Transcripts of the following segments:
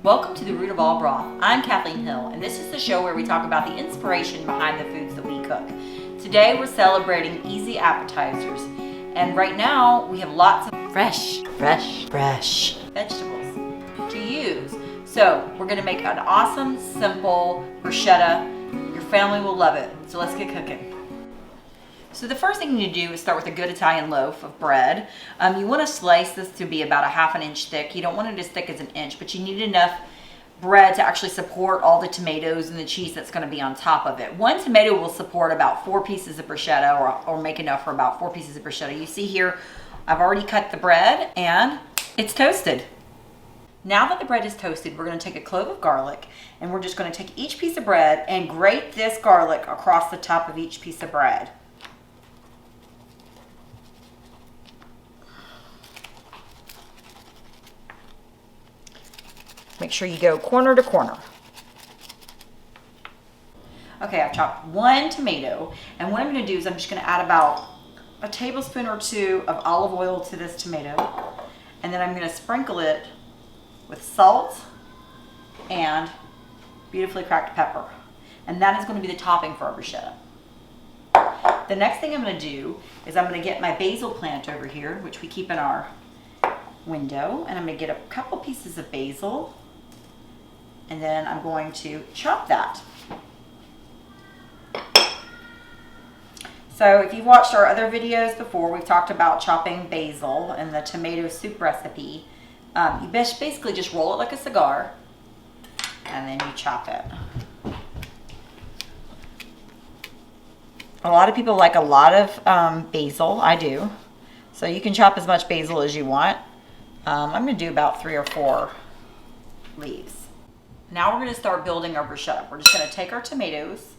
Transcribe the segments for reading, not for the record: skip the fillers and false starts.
Welcome to the Root of All Broth. I'm Kathleen Hill, and this is the show where we talk about the inspiration behind the foods that we cook. Today we're celebrating easy appetizers, and right now we have lots of fresh vegetables to use. So we're going to make an awesome, simple bruschetta. Your family will love it. So let's get cooking. So the first thing you need to do is start with a good Italian loaf of bread. You want to slice this to be about a ½ inch thick. You don't want it as thick as an inch, but you need enough bread to actually support all the tomatoes and the cheese that's going to be on top of it. One tomato will support about 4 pieces of bruschetta, or make enough for about 4 pieces of bruschetta. You see here, I've already cut the bread and it's toasted. Now that the bread is toasted, we're going to take a clove of garlic and we're just going to take each piece of bread and grate this garlic across the top of each piece of bread. Make sure you go corner to corner. Okay, I've chopped 1 tomato, and what I'm going to do is I'm just going to add about a tablespoon or 2 of olive oil to this tomato, and then I'm going to sprinkle it with salt and beautifully cracked pepper, and that is going to be the topping for our bruschetta. The next thing I'm going to do is I'm going to get my basil plant over here, which we keep in our window, and I'm going to get a couple pieces of basil. And then I'm going to chop that. So if you've watched our other videos before, we've talked about chopping basil and the tomato soup recipe. You basically just roll it like a cigar and then you chop it. A lot of people like a lot of basil. I do. So you can chop as much basil as you want. I'm going to do about 3 or 4 leaves. Now we're going to start building our bruschetta. We're just going to take our tomatoes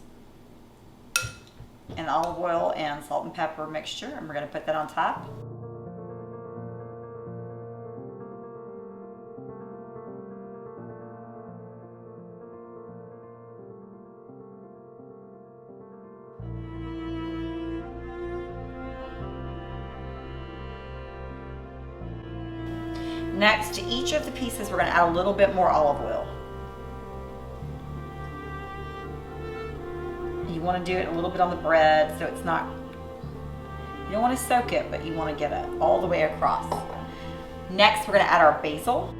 and olive oil and salt and pepper mixture, and we're going to put that on top. Next, to each of the pieces, we're going to add a little bit more olive oil. You want to do it a little bit on the bread so it's not, you don't want to soak it, but you want to get it all the way across. Next, we're going to add our basil.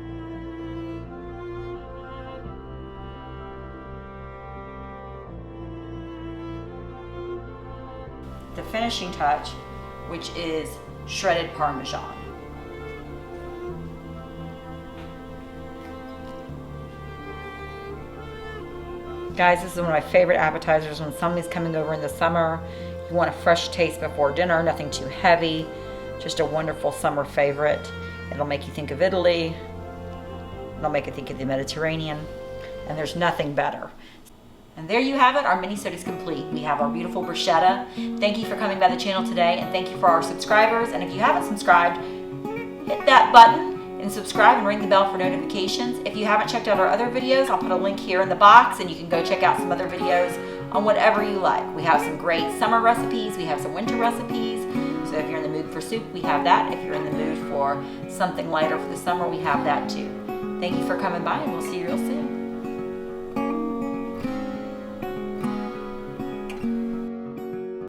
The finishing touch, which is shredded Parmesan. Guys, this is one of my favorite appetizers when somebody's coming over in the summer. You want a fresh taste before dinner, nothing too heavy. Just a wonderful summer favorite. It'll make you think of Italy. It'll make you think of the Mediterranean. And there's nothing better. And there you have it, our mini-sode is complete. We have our beautiful bruschetta. Thank you for coming by the channel today, and thank you for our subscribers. And if you haven't subscribed, hit that button and subscribe and ring the bell for notifications. If you haven't checked out our other videos, I'll put a link here in the box and you can go check out some other videos on whatever you like. We have some great summer recipes, we have some winter recipes. So if you're in the mood for soup, we have that. If you're in the mood for something lighter for the summer, we have that too. Thank you for coming by, and we'll see you real soon.